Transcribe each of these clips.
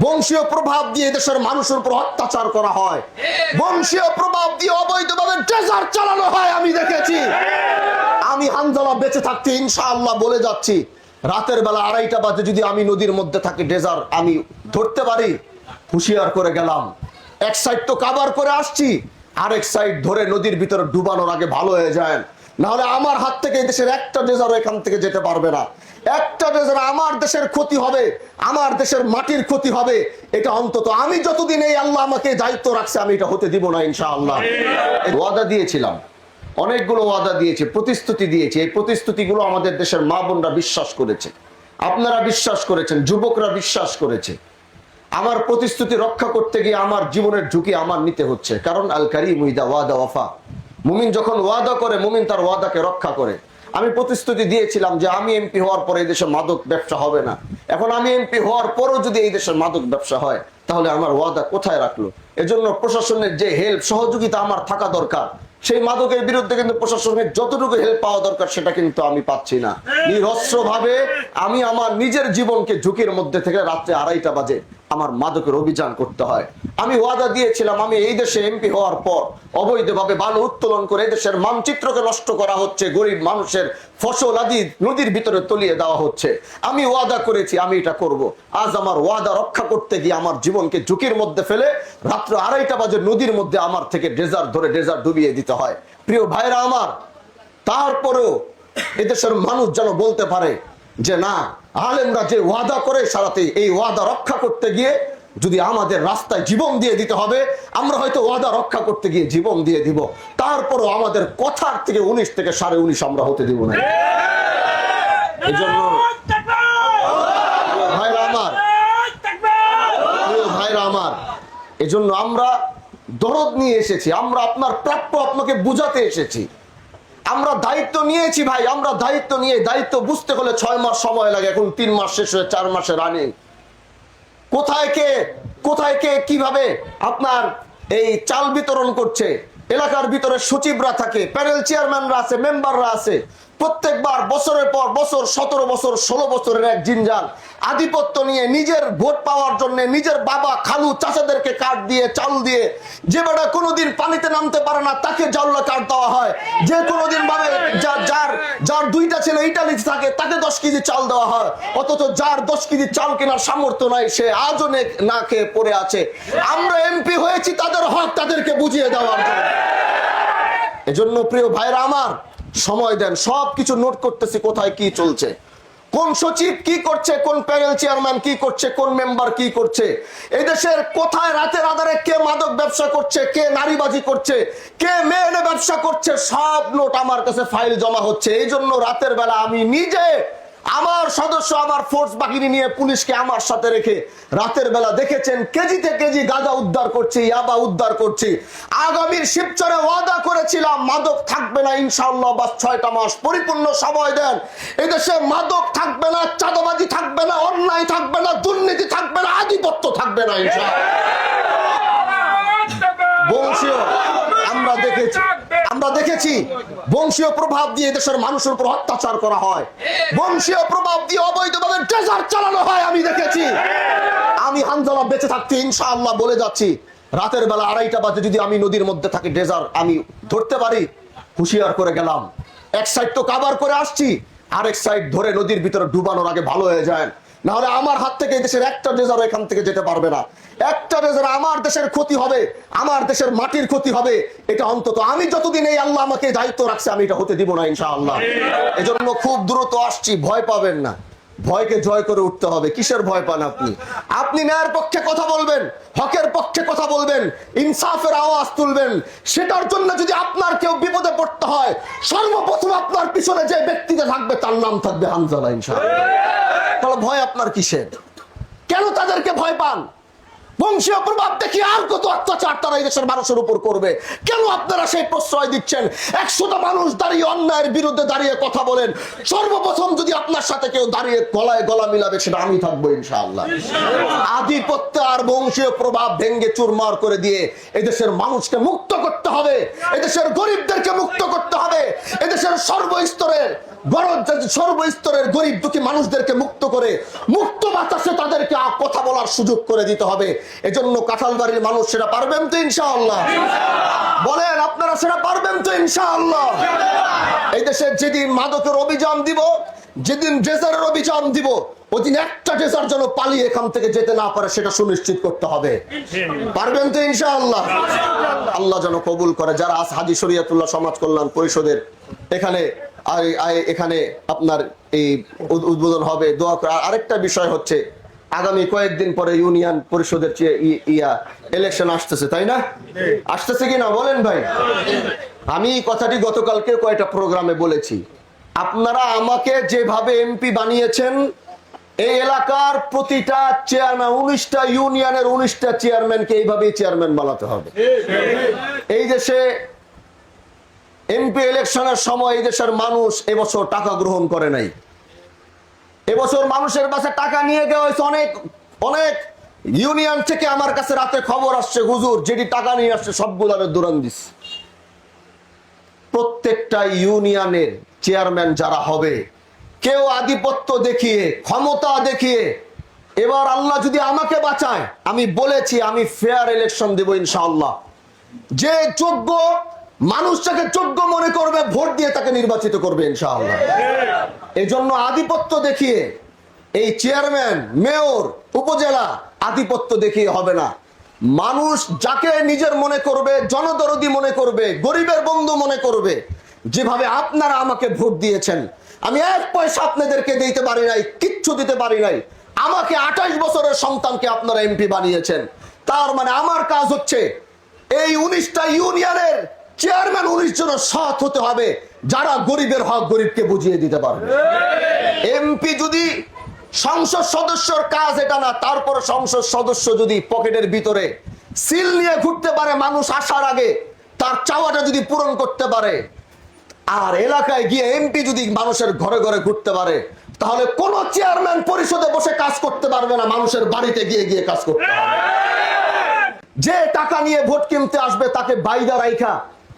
বংশীয় প্রভাব দিয়ে দেশের মানুষের উপর অত্যাচার করা হয়, বংশীয় প্রভাব দিয়ে অবৈধভাবে ট্রেজার চালানো হয়। আমি দেখেছি। আমি হানজালা বেঁচে থাকতে ইনশাআল্লাহ বলে যাচ্ছি, রাতের বেলা 2:30 বাজে যদি আমি নদীর মধ্যে থাকি, ডেজার আমি ধরতে পারি, হুঁশিয়ার করে গেলাম। এক সাইড তো কাভার করে আসছি, আরেক সাইড ধরে নদীর ভিতরে ডুবানোর আগে ভালো হয়ে যায়, নাহলে আমার হাত থেকে এই দেশের একটা ডেজারও এখান থেকে যেতে পারবে না। একটা ডেজার আমার দেশের ক্ষতি হবে, আমার দেশের মাটির ক্ষতি হবে। এটা অন্তত আমি যতদিন এই আল্লাহ আমাকে দায়িত্ব রাখছে, আমি এটা হতে দিব না ইনশাআল্লাহ। ওয়াদা দিয়েছিলাম, অনেকগুলো ওয়াদা দিয়েছে, প্রতিশ্রুতি দিয়েছে। এই প্রতিশ্রুতিগুলো আমাদের দেশের মা বোনরা বিশ্বাস করেছে, আপনারা বিশ্বাস করেছেন, যুবকরা বিশ্বাস করেছে। আমার প্রতিশ্রুতি রক্ষা করতে গিয়ে আমার জীবনের ঝুঁকি আমার নিতে হচ্ছে, কারণ আল কারীম ইযা ওয়াদা ওয়াফা। মুমিন যখন ওয়াদা করে, মুমিন তার ওয়াদাকে রক্ষা করে। আমি প্রতিশ্রুতি দিয়েছিলাম যে আমি এমপি হওয়ার পরে এই দেশে মাদক ব্যবসা হবে না। এখন আমি এমপি হওয়ার পরও যদি এই দেশের মাদক ব্যবসা হয়, তাহলে আমার ওয়াদা কোথায় রাখলো? এজন্য প্রশাসনের যে হেল্প সহযোগিতা আমার থাকা দরকার, সেই মাদকের বিরুদ্ধে কিন্তু প্রশাসনের যতটুকু হেল্প পাওয়া দরকার সেটা কিন্তু আমি পাচ্ছি না। নিরস্ত্র ভাবে আমি আমার নিজের জীবনকে ঝুঁকির মধ্যে থেকে রাত্রে 2:30 বাজে আমার মাদকের অভিযান করতে হয়। আমি ওয়াদা দিয়েছিলাম, আমি এই দেশে এমপি হওয়ার পর অবৈধভাবে বালু উত্তোলন করে দেশের মানচিত্রকে নষ্ট করা হচ্ছে, গরিব মানুষের ফসল আদি নদীর ভিতরে তলিয়ে দেওয়া হচ্ছে। আমি ওয়াদা করেছি আমি এটা করব। আজ আমার ওয়াদা রক্ষা করতে গিয়ে আমার জীবনকে ঝুঁকির মধ্যে ফেলে রাত্র 2:30 বাজে নদীর মধ্যে আমার থেকে ডেজার ধরে ডেজার ডুবিয়ে দিতে হয়। প্রিয় ভাইরা আমার, তারপরেও এদেশের মানুষ যেন বলতে পারে যে না, আলেমরা যে ওয়াদা করে সারাতে, এই ওয়াদা রক্ষা করতে গিয়ে যদি আমাদের রাস্তায় জীবন দিয়ে দিতে হবে, আমরা হয়তো ওয়াদা রক্ষা করতে গিয়ে জীবন দিয়ে দিব, তারপরও আমাদের কথার থেকে 19 থেকে 19.5 আমরা হতে দিব না। এই জন্য ভাইরা আমার, এজন্য আমরা দরদ নিয়ে এসেছি, আমরা আপনার প্রাপ্য আপনাকে বুঝাতে এসেছি। আমরা দায়িত্ব নিয়েছি ভাই, আমরা দায়িত্ব নিয়ে, দায়িত্ব বুঝতে হলে 6 মাস সময় লাগে, এখন 3 মাস শেষ হয়ে 4 মাসে রানিং। কোথায় কে কিভাবে আপনার এই চাল বিতরণ করছে, এলাকার ভিতরে সচিবরা থাকে, প্যানেল চেয়ারম্যানরা আছে, মেম্বাররা আছে, প্রত্যেকবার বছরের পর বছর 17 বছর 16 বছরের এক জিনজাল আধিপত্য নিয়ে নিজের ভোট পাওয়ার জন্য নিজের বাবা খালু চাচাদেরকে কার্ড দিয়ে চাল দিয়ে, যে বেটা কোনোদিন পানিতে নামতে পারে না তাকে জাউলা কার্ড দেওয়া হয়, যে কোনোদিন ভাবে যার 2টা ছেলে ইটালিতে থাকে তাকে 10 কেজি চাল দেওয়া হয়, অথচ যার 10 কেজি চাল কেনার সামর্থ্য নাই সে আজও না খেয়ে পড়ে আছে। আমরা এমপি হয়েছি তাদের হক তাদেরকে বুঝিয়ে দেওয়ার জন্য। এজন্য প্রিয় ভাইরা আমার, সময় দেন, সবকিছু নোট করতেছি কোথায় কি চলছে, কোন সচিব কি করছে, কোন প্যানেল চেয়ারম্যান কি করছে, কোন মেম্বার কি করছে, এই দেশের কোথায় রাতের আধারে কে মাদক ব্যবসা করছে, কে নারীবাজি করছে, কে মেয়ে ব্যবসা করছে, সব নোট আমার কাছে ফাইল জমা হচ্ছে। এই জন্য রাতের বেলা আমি নিজে আমার সদস্য, আমার ফোর্স বাহিনী নিয়ে পুলিশকে আমার সাথে রেখে রাতের বেলা দেখেছেন কেজিতে কেজি গাঁজা উদ্ধার করছি, ইয়াবা উদ্ধার করছি। আগামীর শিবচরে ওয়াদা করেছিলাম মাদক থাকবে না ইনশাআল্লাহ, বাস 6টা মাস পরিপূর্ণ সময় দেন। এদেশে মাদক থাকবে না, চাঁদাবাজি থাকবে না, অন্যায় থাকবে না, দুর্নীতি থাকবে না, আধিপত্য থাকবে না ইনশাআল্লাহ। বংশীয় আমরা দেখেছি বংশীয় প্রভাব দিয়ে দেশের মানুষের উপর অত্যাচার করা হয়, বংশীয় প্রভাব দিয়ে অবৈধভাবে ট্রেজার চালানো হয়। আমি দেখেছি। আমি হানজালা বেঁচে থাকতে ইনশাআল্লাহ বলে যাচ্ছি, রাতের বেলা 2:30 বাজে যদি আমি নদীর মধ্যে থাকি, ডেজার আমি ধরতে পারি, হুঁশিয়ার করে গেলাম। এক সাইড তো কাভার করে আসছি, আরেক সাইড ধরে নদীর ভিতরে ডুবানোর আগে ভালো হয়ে যায়, নাহলে আমার হাত থেকে এই দেশের একটা ডেজার এখান থেকে যেতে পারবে না। একটা ডেজার আমার দেশের ক্ষতি হবে, আমার দেশের মাটির ক্ষতি হবে। এটা অন্তত আমি যতদিন এই আল্লাহ আমাকে দায়িত্ব রাখছে, আমি এটা হতে দিব না ইনশাআল্লাহ। এজন্য খুব দ্রুত আসছি, ভয় পাবেন না, ভয়কে জয় করে উঠতে হবে। কিসের ভয় পান আপনি? আপনি ন্যায়ের পক্ষে কথা বলবেন, হকের পক্ষে কথা বলবেন, ইনসাফের আওয়াজ তুলবেন। সেটার জন্য যদি আপনার কেউ বিপদে পড়তে হয়, সর্বপ্রথম আপনার পিছনে যে ব্যক্তিটা থাকবে তার নাম থাকবে হানজালা ইনশাআল্লাহ। তাহলে ভয় আপনার কিসের? কেন তাদেরকে ভয় পান? বংশীয় প্রভাব দেখি আর কত অত্যাচার তারা এই দেশের মানুষের উপর করবে, কেন আপনারা সেই প্রশ্রয় দিচ্ছেন? 100টা মানুষ দাঁড়িয়ে অন্যায়ের বিরুদ্ধে দাঁড়িয়ে কথা বলেন, সর্বপ্রথম যদি আপনার সাথে কেউ দাঁড়িয়ে গলায় গলা মিলাবে সেটা আমি থাকবো ইনশাআল্লাহ। আধিপত্য আর বংশীয় প্রভাব ভেঙ্গে চুরমার করে দিয়ে এদেশের মানুষকে মুক্ত করতে হবে, এদেশের গরিবদেরকে মুক্ত করতে হবে, এদেশের সর্বস্তরের গরিব দুঃখী মানুষদেরকে মুক্ত করে মুক্ত বাতাসে তাদেরকে কথা বলার সুযোগ করে দিতে হবে। এজন্য কাঁঠালবাড়ির মানুষ সেটা পারবেন তো ইনশাআল্লাহ? বলেন আপনারা সেটা পারবেন তো ইনশাআল্লাহ? এই দেশে যেদিন মাদকের অভিযান দিব, যেদিন ড্রেজারের অভিযান দিব, ওই দিন একটা ড্রেজার যেন পালিয়ে এখান থেকে যেতে না পারে সেটা সুনিশ্চিত করতে হবে। পারবেন তো ইনশাআল্লাহ? আল্লাহ যেন কবুল করে। যারা আজ হাজী শরীয়তুল্লাহ সমাজ কল্যাণ পরিষদের এখানে আপনার এই উদ্বোধন হবে, দোয়া করে। আরেকটা বিষয় হচ্ছে, আগামী কয়েকদিন পরে ইউনিয়ন পরিষদের ইলেকশন আসতেছে, তাই না? আসতেছে কিনা বলেন ভাই? আমি কথাটি গতকালকে কয়েকটা প্রোগ্রামে বলেছি, আপনারা আমাকে যেভাবে এমপি বানিয়েছেন, এই এলাকার প্রতিটা চেয়ারম্যান, 19টা ইউনিয়নের 19টা চেয়ারম্যানকে এইভাবেই চেয়ারম্যান বানাতে হবে। এই দেশে এমপি ইলেকশনের সময় এই দেশের মানুষ এবছর টাকা গ্রহণ করে নাই। এবছর মানুষের কাছে টাকা নিয়ে গেছে অনেক অনেক ইউনিয়ন থেকে। আমার কাছে রাতে খবর আসছে, হুজুর যেটি টাকা নিয়ে আসছে সবগুলোর দৌড়ান দিস। প্রত্যেকটা ইউনিয়নের চেয়ারম্যান যারা হবে, কেউ আধিপত্য দেখিয়ে, ক্ষমতা দেখিয়ে, এবার আল্লাহ যদি আমাকে বাঁচায়, আমি বলেছি আমি ফেয়ার ইলেকশন দেব ইনশাআল্লাহ। যে যোগ্য মানুষ তাকে যোগ্য মনে করবে, ভোট দিয়ে তাকে নির্বাচিত করবে ইনশাআল্লাহ। এই জন্য আধিপত্য দেখিয়ে এই চেয়ারম্যান, মেয়র, উপজেলা আধিপত্য দেখিয়ে হবে না। মানুষ যাকে নিজের মনে করবে, জনদরদি মনে করবে, গরিবের বন্ধু মনে করবে, যেভাবে আপনারা আমাকে ভোট দিয়েছেন, আমি 1 পয়সা আপনাদেরকে দিতে পারি নাই, কিচ্ছু দিতে পারি নাই। আমাকে 28 বছরের সন্তানকে আপনারা এমপি বানিয়েছেন। তার মানে আমার কাজ হচ্ছে এই 19টা ইউনিয়নের চেয়ারম্যান 19 জনের সৎ হতে হবে, যারা গরিবের হক গরিবকে বুঝিয়ে দিতে পারবে। এমপি যদি সংসদ সদস্যর কাজ এটা না, তারপর সংসদ সদস্য যদি পকেটের ভিতরে সিল নিয়ে ঘুরতে পারে, মানুষ আসার আগে তার চাওয়াটা যদি পূরণ করতে পারে, আর এলাকায় গিয়ে এমপি যদি মানুষের ঘরে ঘরে ঘুরতে পারে, তাহলে কোন চেয়ারম্যান পরিষদে বসে কাজ করতে পারবে না, মানুষের বাড়িতে গিয়ে গিয়ে কাজ করতে পারবে। যে টাকা নিয়ে ভোট কিনতে আসবে তাকে বাইদা রাইখা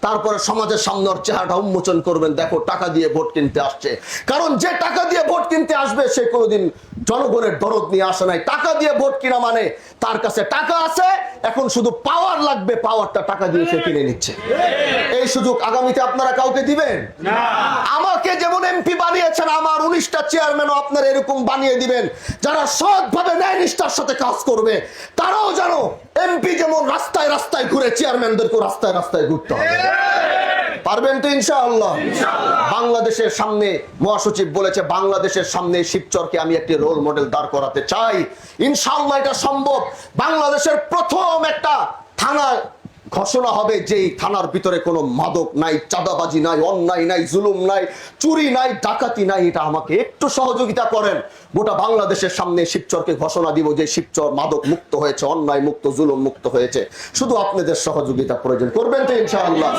তারপরে সমাজের সামনে ওর চেহারাটা উন্মোচন করবেন, দেখো টাকা দিয়ে ভোট কিনতে আসছে। কারণ যে টাকা দিয়ে ভোট কিনতে আসবে সে কোনোদিন জনগণের দরদ নিয়ে আসে নাই। টাকা দিয়ে ভোট কিনা মানে তার কাছে টাকা আছে, এখন শুধু পাওয়ার লাগবে, পাওয়ারটা টাকা দিয়ে সে কিনে নিচ্ছে। এই সুযোগ আগামীতে আপনারা কাউকে দিবেন না। আমাকে যেমন এমপি বানিয়েছেন, আমার 19টা চেয়ারম্যানও আপনারা এরকম বানিয়ে দিবেন, যারা সৎভাবে ন্যায় নিষ্ঠার সাথে কাজ করবে। তারাও জানো এমপি যেমন রাস্তায় রাস্তায় ঘুরে, চেয়ারম্যানদেরকেও রাস্তায় রাস্তায় ঘুরতে হবে। পারবেন তো ইনশাআল্লাহ? বাংলাদেশের সামনে মহাসচিব বলেছে, বাংলাদেশের সামনে শিবচরকে আমি একটি রোল মডেল দাঁড় করাতে চাই। ইনশাআল্লাহ এটা সম্ভব। বাংলাদেশের প্রথম একটা থানা ঘোষণা হবে, যেই থানার ভিতরে কোনো মাদক নাই, চাঁদাবাজি নাই, অন্যায় নাই, জুলুম নাই, চুরি নাই, ডাকাতি নাই। এটা আমাকে একটু সহযোগিতা করেন, গোটা বাংলাদেশের সামনে শিবচরকে ঘোষণা দিব যে শিবচর মাদক মুক্ত হয়েছে, অন্যায় মুক্ত, জুলুম মুক্ত হয়েছে। শুধু আপনাদের সহযোগিতা প্রয়োজন। করবেন তো ইনশাআল্লাহ?